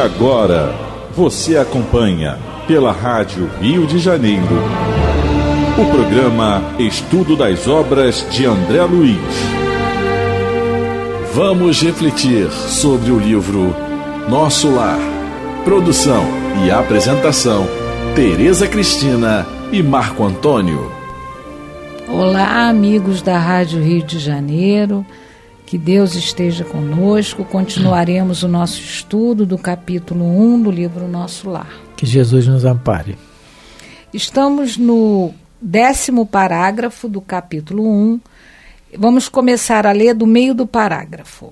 agora, você acompanha pela Rádio Rio de Janeiro o programa Estudo das Obras de André Luiz. Vamos refletir sobre o livro Nosso Lar. Produção e apresentação, Tereza Cristina e Marco Antônio. Olá, amigos da Rádio Rio de Janeiro. Que Deus esteja conosco. Continuaremos o nosso estudo do capítulo 1 do livro Nosso Lar. Que Jesus nos ampare. Estamos no 10º parágrafo do capítulo 1. Vamos começar a ler do meio do parágrafo.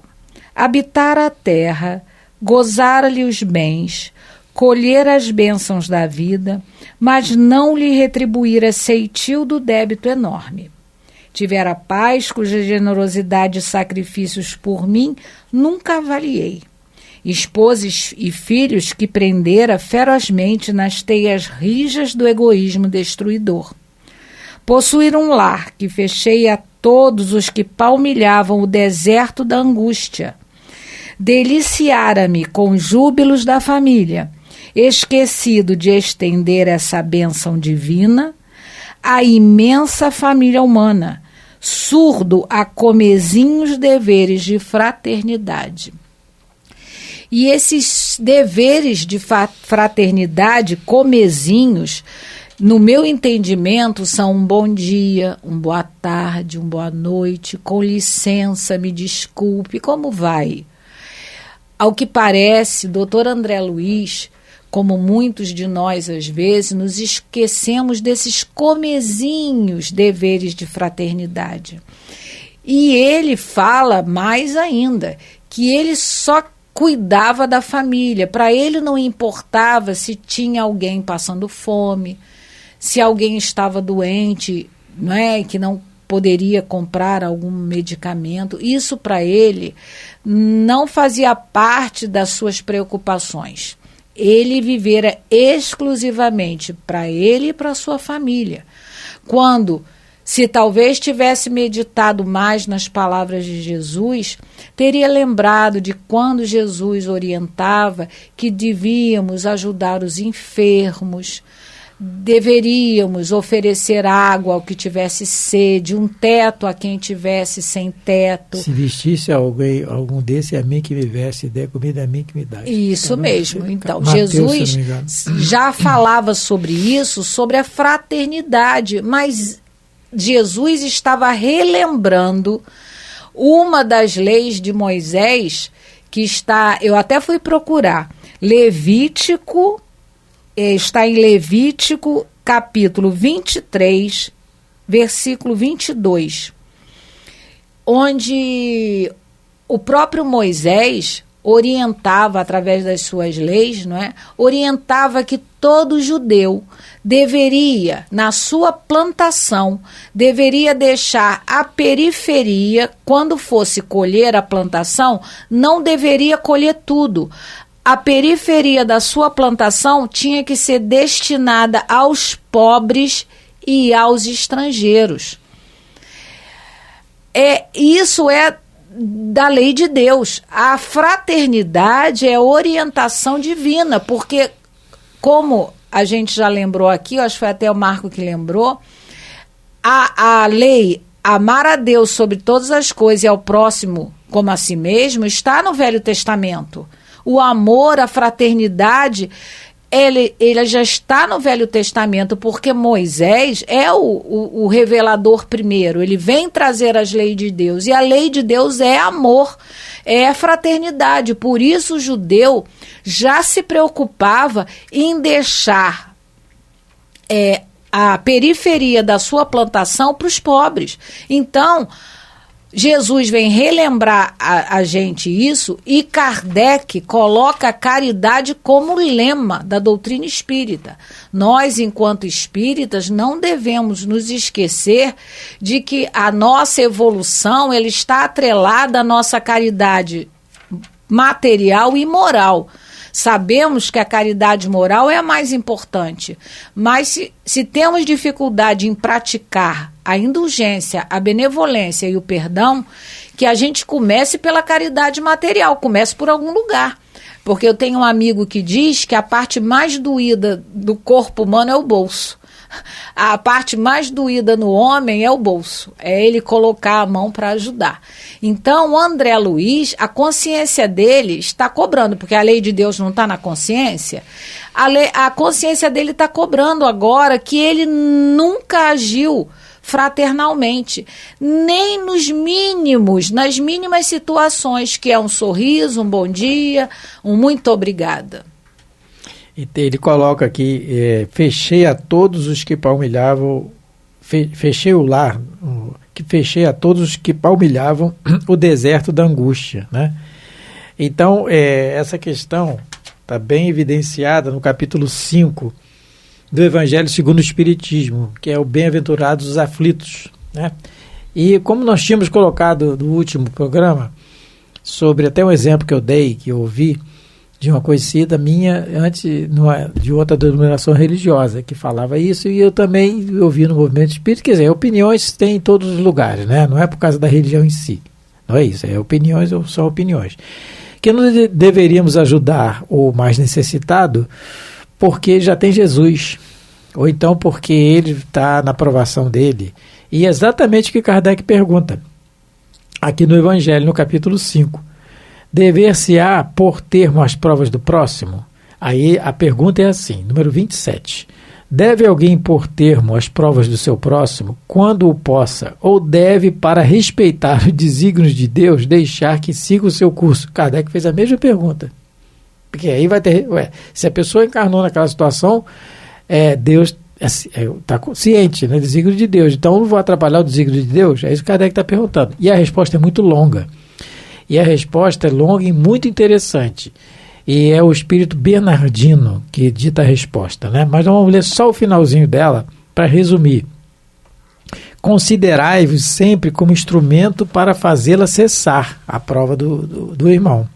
Habitar a terra, gozar-lhe os bens, colher as bênçãos da vida, mas não lhe retribuir a ceitil do débito enorme. Tivera paz cuja generosidade e sacrifícios por mim nunca avaliei. Esposas e filhos que prendera ferozmente nas teias rijas do egoísmo destruidor. Possuir um lar que fechei a todos os que palmilhavam o deserto da angústia. Deliciara-me com júbilos da família, esquecido de estender essa bênção divina à imensa família humana, surdo a comezinhos deveres de fraternidade. E esses deveres de fraternidade, comezinhos, no meu entendimento, são um bom dia, um boa tarde, um boa noite, com licença, me desculpe, como vai? Ao que parece, doutor André Luiz, como muitos de nós às vezes, nos esquecemos desses comezinhos deveres de fraternidade. E ele fala mais ainda, que ele só cuidava da família, para ele não importava se tinha alguém passando fome, se alguém estava doente, não é, que não poderia comprar algum medicamento. Isso para ele não fazia parte das suas preocupações. Ele vivera exclusivamente para ele e para sua família. Quando, se talvez tivesse meditado mais nas palavras de Jesus, teria lembrado de quando Jesus orientava que devíamos ajudar os enfermos, deveríamos oferecer água ao que tivesse sede, um teto a quem tivesse sem teto. Se vestisse algum desse, a mim que me veste, der comida a mim que me dá. Isso mesmo. Então, Mateus, Jesus já falava sobre isso, sobre a fraternidade, mas Jesus estava relembrando uma das leis de Moisés, que está, eu até fui procurar, está em Levítico, capítulo 23, versículo 22, onde o próprio Moisés orientava, através das suas leis, não é? Orientava que todo judeu deveria, na sua plantação, deveria deixar a periferia, quando fosse colher a plantação, não deveria colher tudo. A periferia da sua plantação tinha que ser destinada aos pobres e aos estrangeiros. Isso é da lei de Deus. A fraternidade é orientação divina, porque, como a gente já lembrou aqui, eu acho que foi até o Marco que lembrou, a lei amar a Deus sobre todas as coisas e ao próximo como a si mesmo está no Velho Testamento. O amor, a fraternidade, ele já está no Velho Testamento, porque Moisés é o revelador primeiro. Ele vem trazer as leis de Deus. E a lei de Deus é amor, é fraternidade. Por isso o judeu já se preocupava em deixar a periferia da sua plantação para os pobres. Então, Jesus vem relembrar a gente isso, e Kardec coloca a caridade como lema da doutrina espírita. Nós, enquanto espíritas, não devemos nos esquecer de que a nossa evolução ela está atrelada à nossa caridade material e moral. Sabemos que a caridade moral é a mais importante, mas se temos dificuldade em praticar a indulgência, a benevolência e o perdão, que a gente comece pela caridade material, comece por algum lugar. Porque eu tenho um amigo que diz que a parte mais doída do corpo humano é o bolso. A parte mais doída no homem é o bolso, é ele colocar a mão para ajudar. Então, o André Luiz, a consciência dele está cobrando, porque a lei de Deus não está na consciência, a consciência dele está cobrando agora que ele nunca agiu fraternalmente, nem nas mínimas situações, que é um sorriso, um bom dia, um muito obrigada. Ele coloca aqui, fechei a todos os que palmilhavam, fechei o lar, que fechei a todos os que palmilhavam o deserto da angústia, né? Então, essa questão está bem evidenciada no capítulo 5 do Evangelho segundo o Espiritismo, que é o Bem-aventurados os aflitos, né? E como nós tínhamos colocado no último programa, sobre até um exemplo que eu dei, que eu ouvi, de uma conhecida minha, antes de outra denominação religiosa, que falava isso, e eu também ouvi no movimento espírita. Quer dizer, opiniões tem em todos os lugares, né? Não é por causa da religião em si, não é isso, opiniões ou são opiniões. Que não deveríamos ajudar o mais necessitado porque já tem Jesus, ou então porque ele está na aprovação dele. E é exatamente o que Kardec pergunta, aqui no Evangelho, no capítulo 5. Dever-se-á pôr termo às provas do próximo? Aí a pergunta é assim, número 27. Deve alguém pôr termo às provas do seu próximo quando o possa, ou deve, para respeitar os desígnios de Deus, deixar que siga o seu curso? Kardec fez a mesma pergunta. Porque aí vai ter... se a pessoa encarnou naquela situação, Deus está ciente, né, desígnio de Deus. Então, eu não vou atrapalhar o desígnio de Deus? É isso que Kardec está perguntando. E a resposta é muito longa. E a resposta é longa e muito interessante. E é o espírito Bernardino que dita a resposta, né? Mas vamos ler só o finalzinho dela para resumir. Considerai-vos sempre como instrumento para fazê-la cessar, a prova do irmão.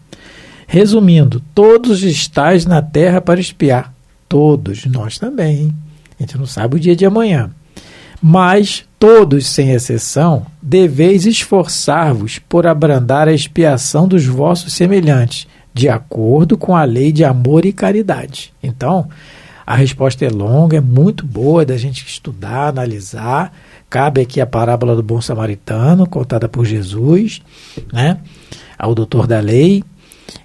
Resumindo, todos estáis na terra para espiar. Todos, nós também, hein? A gente não sabe o dia de amanhã. Mas todos, sem exceção, deveis esforçar-vos por abrandar a expiação dos vossos semelhantes, de acordo com a lei de amor e caridade. Então, a resposta é longa, é muito boa da gente estudar, analisar. Cabe aqui a parábola do bom samaritano, contada por Jesus, né, ao doutor da lei,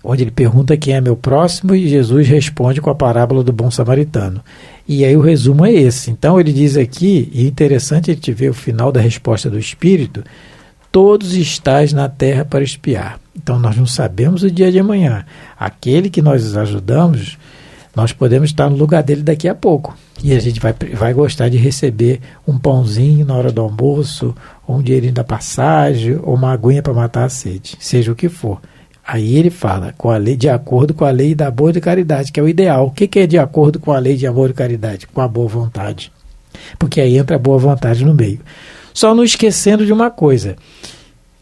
onde ele pergunta quem é meu próximo, e Jesus responde com a parábola do bom samaritano. E aí o resumo é esse. Então ele diz aqui, e é interessante a gente ver o final da resposta do Espírito, todos estáis na terra para espiar. Então nós não sabemos o dia de amanhã. Aquele que nós ajudamos, nós podemos estar no lugar dele daqui a pouco. E a gente vai gostar de receber um pãozinho na hora do almoço, ou um dinheirinho da passagem, ou uma aguinha para matar a sede, seja o que for. Aí ele fala, com a lei, de acordo com a lei da amor e de caridade, que é o ideal. O que é de acordo com a lei de amor e caridade? Com a boa vontade. Porque aí entra a boa vontade no meio. Só não esquecendo de uma coisa,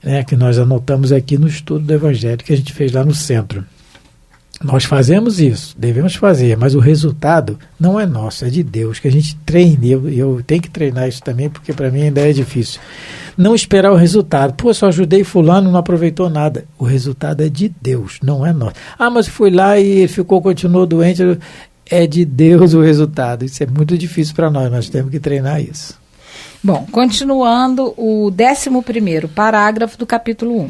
né, que nós anotamos aqui no estudo do Evangelho que a gente fez lá no centro. Nós fazemos isso, devemos fazer, mas o resultado não é nosso, é de Deus, que a gente treine. Eu tenho que treinar isso também, porque para mim ainda é difícil. Não esperar o resultado. Pô, só ajudei fulano, não aproveitou nada. O resultado é de Deus, não é nosso. Ah, mas fui lá e continuou doente. É de Deus o resultado. Isso é muito difícil para nós temos que treinar isso. Bom, continuando o 11º parágrafo do capítulo 1.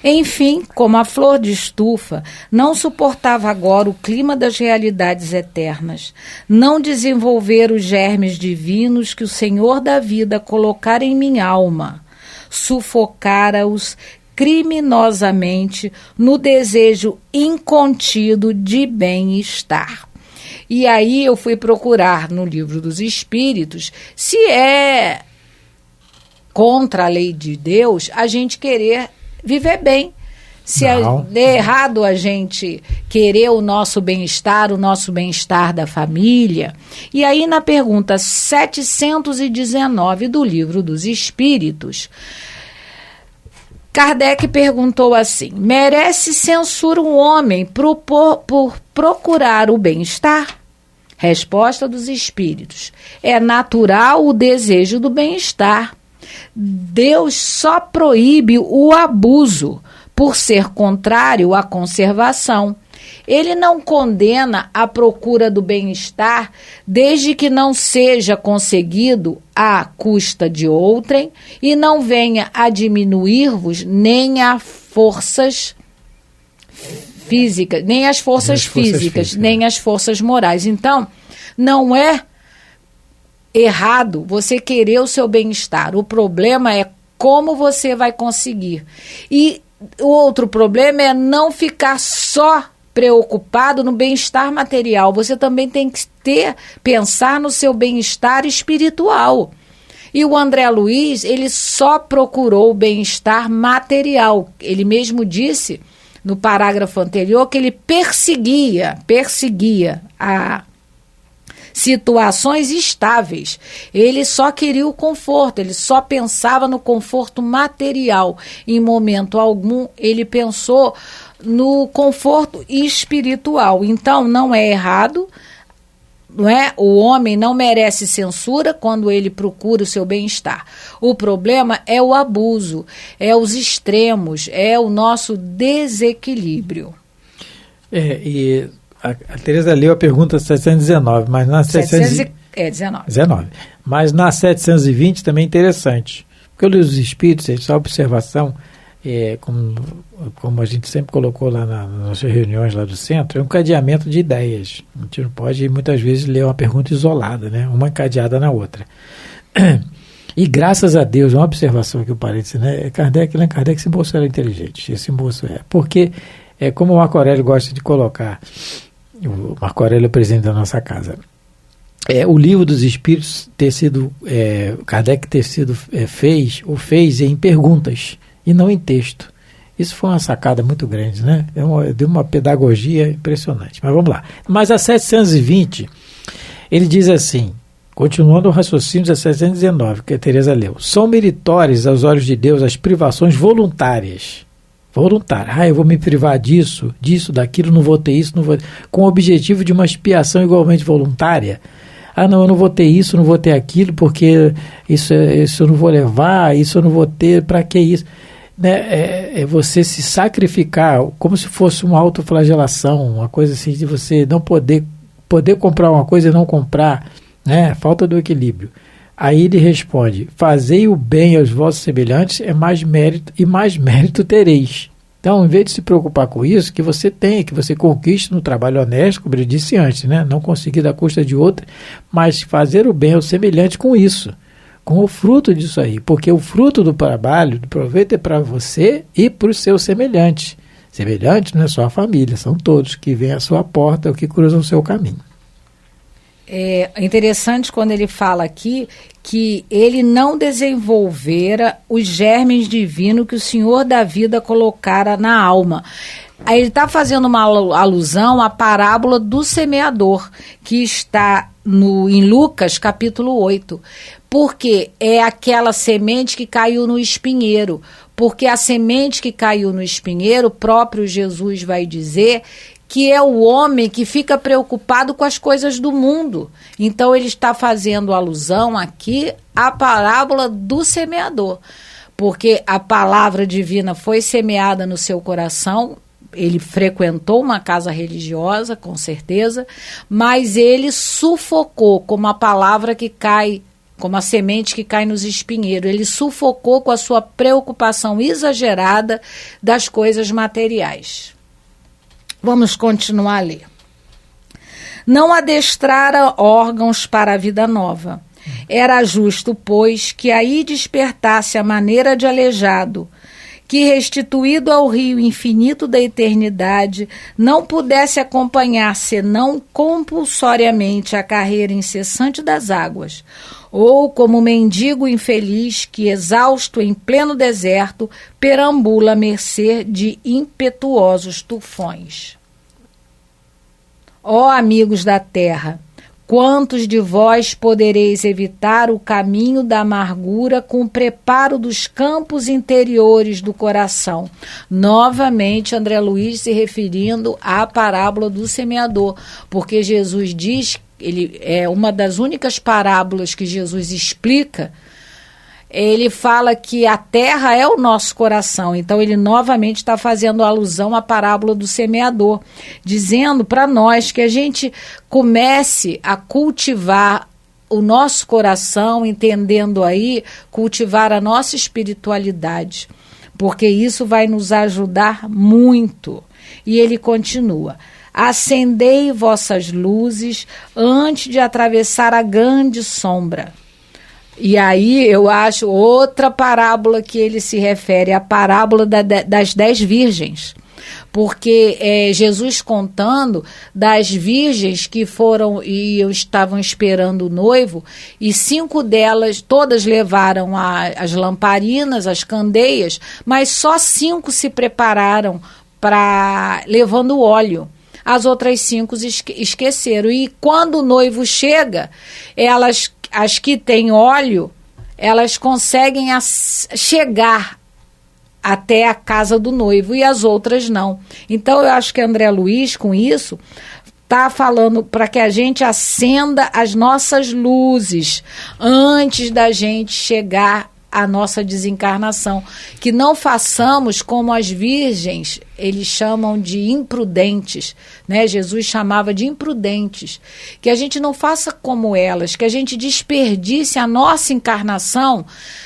Enfim, como a flor de estufa, não suportava agora o clima das realidades eternas, não desenvolver os germes divinos que o Senhor da vida colocara em minha alma, sufocara-os criminosamente no desejo incontido de bem-estar. E aí eu fui procurar no Livro dos Espíritos se é contra a lei de Deus a gente querer viver bem. Se é errado a gente querer o nosso bem-estar da família. E aí na pergunta 719 do Livro dos Espíritos, Kardec perguntou assim: merece censura um homem por procurar o bem-estar? Resposta dos Espíritos: é natural o desejo do bem-estar. Deus só proíbe o abuso por ser contrário à conservação. Ele não condena a procura do bem-estar desde que não seja conseguido à custa de outrem e não venha a diminuir-vos nem as forças físicas, nem as forças físicas, nem as forças morais. Então, não é errado você querer o seu bem-estar. O problema é como você vai conseguir. E o outro problema é não ficar só preocupado no bem-estar material. Você também tem que pensar no seu bem-estar espiritual. E o André Luiz, ele só procurou o bem-estar material. Ele mesmo disse, no parágrafo anterior, que ele perseguia a situações estáveis. Ele só queria o conforto, ele só pensava no conforto material. Em momento algum, ele pensou no conforto espiritual. Então, não é errado, não é? O homem não merece censura quando ele procura o seu bem-estar. O problema é o abuso, é os extremos, é o nosso desequilíbrio. A Tereza leu a pergunta 719, mas na 19. Mas na 720 também é interessante. Porque o livro dos Espíritos, essa observação, como a gente sempre colocou lá nas nossas reuniões lá do centro, é um cadeamento de ideias. A gente não pode, muitas vezes, ler uma pergunta isolada, né? Uma encadeada na outra. E graças a Deus, uma observação aqui, o parênteses, né? Kardec esse moço era inteligente, esse moço é. Porque, como o Marco Aurélio gosta de colocar, o Marco Aurélio é o presidente da nossa casa, o livro dos Espíritos ter sido, Kardec ter sido, fez em perguntas e não em texto. Isso foi uma sacada muito grande, né? Deu uma pedagogia impressionante. Mas vamos lá. Mas a 720, ele diz assim, continuando o raciocínio da 719, que a Tereza leu, são meritórias aos olhos de Deus as privações voluntárias. Eu vou me privar disso, daquilo, não vou ter isso, não vou... com o objetivo de uma expiação igualmente voluntária. Não, eu não vou ter isso, não vou ter aquilo, porque isso eu não vou levar, isso eu não vou ter, para que isso? Né? É você se sacrificar, como se fosse uma autoflagelação, uma coisa assim, de você não poder comprar uma coisa e não comprar, né? Falta do equilíbrio. Aí ele responde, fazei o bem aos vossos semelhantes é mais mérito, e mais mérito tereis. Então, em vez de se preocupar com isso, que você conquiste no trabalho honesto, como eu disse antes, né? Não conseguir da custa de outra, mas fazer o bem ao semelhante com isso, com o fruto disso aí, porque o fruto do trabalho, do proveito é para você e para os seus semelhantes. Semelhantes não é só a família, são todos que vêm à sua porta ou que cruzam o seu caminho. É interessante quando ele fala aqui que ele não desenvolvera os germes divinos que o Senhor da vida colocara na alma. Aí ele está fazendo uma alusão à parábola do semeador, que está em Lucas capítulo 8, porque é aquela semente que caiu no espinheiro, porque a semente que caiu no espinheiro, o próprio Jesus vai dizer que é o homem que fica preocupado com as coisas do mundo. Então ele está fazendo alusão aqui à parábola do semeador, porque a palavra divina foi semeada no seu coração. Ele frequentou uma casa religiosa, com certeza, mas ele sufocou como a palavra que cai, como a semente que cai nos espinheiros. Ele sufocou com a sua preocupação exagerada das coisas materiais. Vamos continuar a ler. Não adestrara órgãos para a vida nova. Era justo, pois, que aí despertasse a maneira de aleijado, que, restituído ao rio infinito da eternidade, não pudesse acompanhar senão compulsoriamente a carreira incessante das águas, ou como mendigo infeliz que, exausto em pleno deserto, perambula à mercê de impetuosos tufões. Ó amigos da terra, quantos de vós podereis evitar o caminho da amargura com o preparo dos campos interiores do coração? Novamente, André Luiz se referindo à parábola do semeador, porque Jesus diz, ele é uma das únicas parábolas que Jesus explica, ele fala que a terra é o nosso coração. Então, ele novamente está fazendo alusão à parábola do semeador, dizendo para nós que a gente comece a cultivar o nosso coração, entendendo aí, cultivar a nossa espiritualidade, porque isso vai nos ajudar muito. E ele continua: acendei vossas luzes antes de atravessar a grande sombra. E aí eu acho outra parábola que ele se refere, a parábola das 10 virgens. Porque Jesus contando das virgens que foram e estavam esperando o noivo, e 5 delas, todas levaram as lamparinas, as candeias, mas só 5 se prepararam levando óleo. As outras 5 esqueceram. E quando o noivo chega, as que têm óleo, elas conseguem chegar até a casa do noivo, e as outras não. Então eu acho que André Luiz, com isso, está falando para que a gente acenda as nossas luzes antes da gente chegar à nossa desencarnação. Que não façamos como as virgens, eles chamam de imprudentes, né? Jesus chamava de imprudentes. Que a gente não faça como elas, que a gente desperdice a nossa encarnação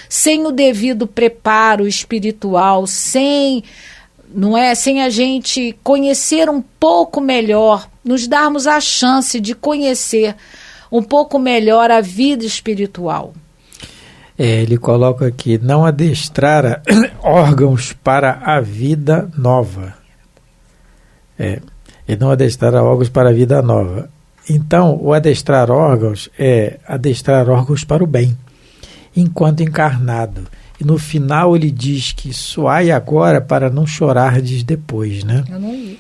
sem o devido preparo espiritual, sem a gente conhecer um pouco melhor, nos darmos a chance de conhecer um pouco melhor a vida espiritual. Ele coloca aqui: não adestrar órgãos para a vida nova. E não adestrar órgãos para a vida nova. Então, o adestrar órgãos é adestrar órgãos para o bem, enquanto encarnado. E no final ele diz que suai agora para não chorardes depois, né? Eu não li.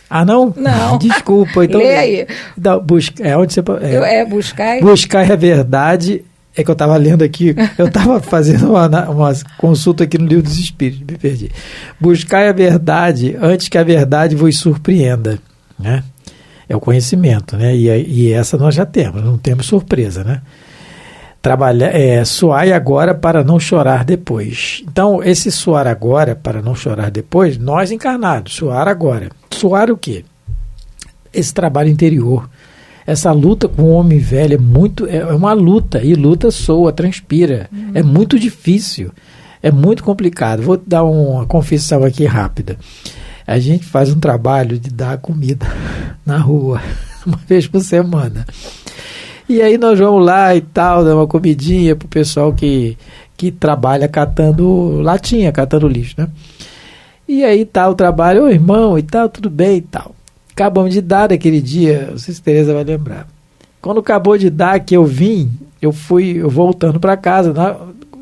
Ah, não? Não. Desculpa. Então, lê aí. Onde você... buscar. Buscar a verdade. É que eu estava lendo aqui, eu estava fazendo uma consulta aqui no Livro dos Espíritos, me perdi. Buscai a verdade antes que a verdade vos surpreenda, né? É o conhecimento, né? E essa nós já temos, não temos surpresa, né? Suai agora para não chorar depois. Então, esse suar agora para não chorar depois, nós encarnados, suar agora. Suar o quê? Esse trabalho interior. Essa luta com o homem velho é uma luta, e luta soa, transpira. É muito difícil, é muito complicado. Vou dar uma confissão aqui rápida. A gente faz um trabalho de dar comida na rua, uma vez por semana. E aí nós vamos lá e tal, dar uma comidinha pro pessoal que trabalha catando latinha, catando lixo, né? E aí tá o trabalho: ô irmão, e tal, tudo bem e tal. Acabamos de dar naquele dia, não sei se a Tereza vai lembrar. Quando acabou de dar, que eu fui voltando para casa,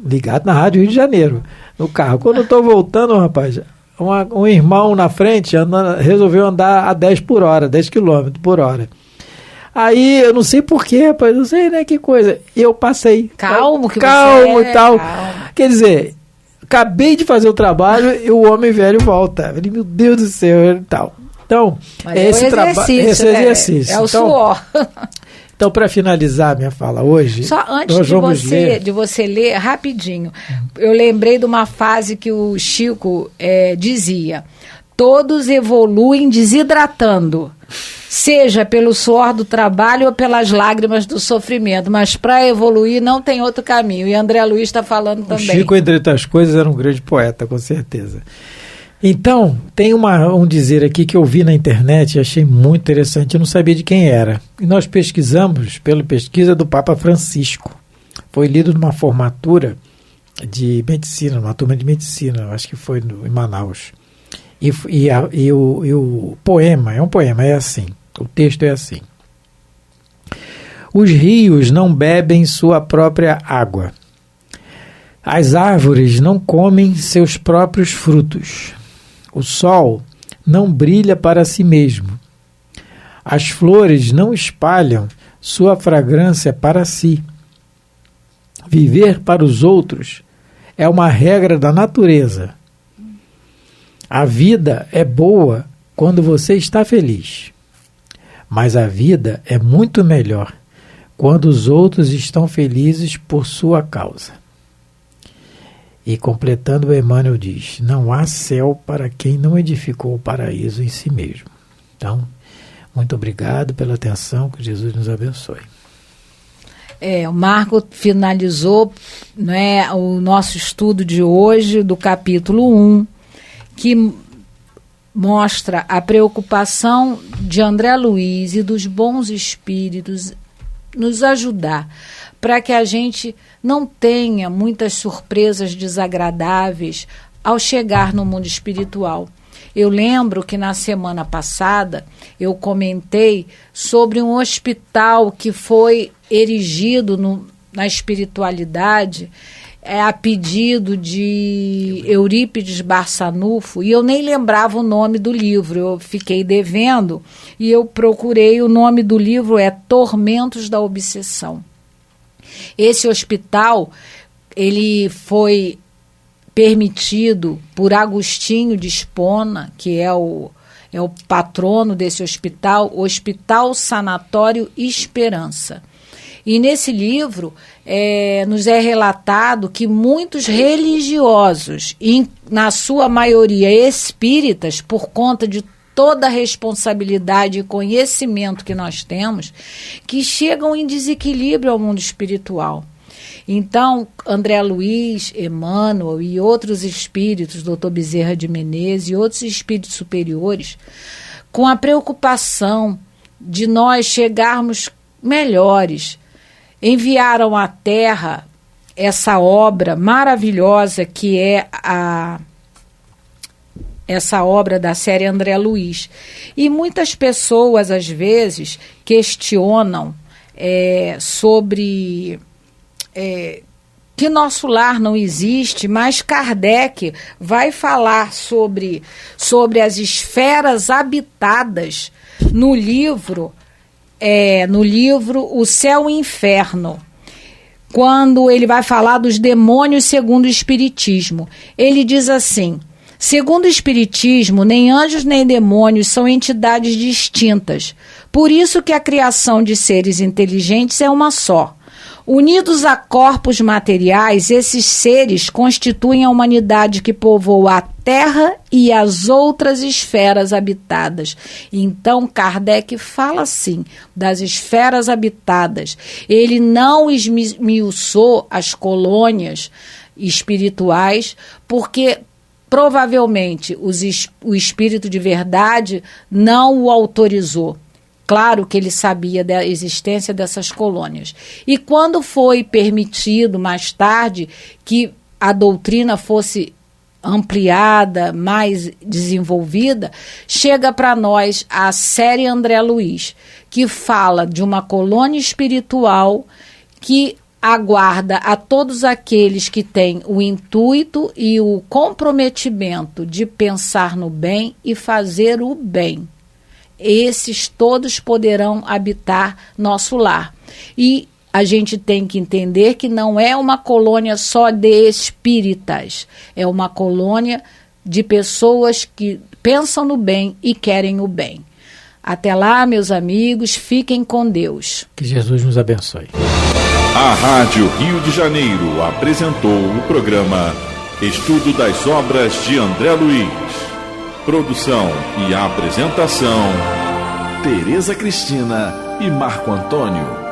ligado na Rádio Rio de Janeiro, no carro. Quando eu estou voltando, rapaz, um irmão na frente resolveu andar a 10 km por hora. Aí, eu não sei porquê, rapaz, não sei, né, que coisa. E eu passei. Calmo e tal. Calmo. Quer dizer, acabei de fazer o trabalho e o homem velho volta. Eu falei, meu Deus do céu, e tal. Então, esse exercício. É o suor. Então, para finalizar minha fala hoje... Só antes de você ler, rapidinho, eu lembrei de uma frase que o Chico dizia: todos evoluem desidratando, seja pelo suor do trabalho ou pelas lágrimas do sofrimento, mas para evoluir não tem outro caminho. E André Luiz está falando também. O Chico, entre outras coisas, era um grande poeta, com certeza. Então, tem um dizer aqui que eu vi na internet e achei muito interessante, eu não sabia de quem era. E nós pesquisamos pela pesquisa do Papa Francisco. Foi lido numa formatura de medicina, numa turma de medicina, acho que foi em Manaus. E o poema, é assim, o texto é assim: os rios não bebem sua própria água, as árvores não comem seus próprios frutos, o sol não brilha para si mesmo, as flores não espalham sua fragrância para si. Viver para os outros é uma regra da natureza. A vida é boa quando você está feliz, mas a vida é muito melhor quando os outros estão felizes por sua causa. E completando, Emmanuel diz: não há céu para quem não edificou o paraíso em si mesmo. Então, muito obrigado pela atenção, que Jesus nos abençoe. O Marco finalizou, né, o nosso estudo de hoje do capítulo 1, que mostra a preocupação de André Luiz e dos bons espíritos nos ajudar para que a gente não tenha muitas surpresas desagradáveis ao chegar no mundo espiritual. Eu lembro que na semana passada eu comentei sobre um hospital que foi erigido na espiritualidade a pedido de Eurípides Barçanufo, e eu nem lembrava o nome do livro, eu fiquei devendo e eu procurei. O nome do livro é Tormentos da Obsessão. Esse hospital, ele foi permitido por Agostinho de Espona, que é o patrono desse hospital, Hospital Sanatório Esperança. E nesse livro nos é relatado que muitos religiosos, na sua maioria espíritas, por conta de toda a responsabilidade e conhecimento que nós temos, que chegam em desequilíbrio ao mundo espiritual. Então, André Luiz, Emmanuel e outros espíritos, Dr. Bezerra de Menezes e outros espíritos superiores, com a preocupação de nós chegarmos melhores, enviaram à Terra essa obra maravilhosa que é essa obra da série André Luiz. E muitas pessoas, às vezes, questionam sobre que nosso lar não existe, mas Kardec vai falar sobre as esferas habitadas no livro O Céu e o Inferno, quando ele vai falar dos demônios segundo o Espiritismo. Ele diz assim: segundo o Espiritismo, nem anjos nem demônios são entidades distintas. Por isso que a criação de seres inteligentes é uma só. Unidos a corpos materiais, esses seres constituem a humanidade que povoa a Terra e as outras esferas habitadas. Então, Kardec fala assim das esferas habitadas. Ele não esmiuçou as colônias espirituais, porque provavelmente o espírito de verdade não o autorizou. Claro que ele sabia da existência dessas colônias. E quando foi permitido, mais tarde, que a doutrina fosse ampliada, mais desenvolvida, chega para nós a série André Luiz, que fala de uma colônia espiritual que aguarda a todos aqueles que têm o intuito e o comprometimento de pensar no bem e fazer o bem. Esses todos poderão habitar nosso lar. E a gente tem que entender que não é uma colônia só de espíritas, é uma colônia de pessoas que pensam no bem e querem o bem. Até lá, meus amigos, fiquem com Deus. Que Jesus nos abençoe. A Rádio Rio de Janeiro apresentou o programa Estudo das Obras de André Luiz. Produção e apresentação, Tereza Cristina e Marco Antônio.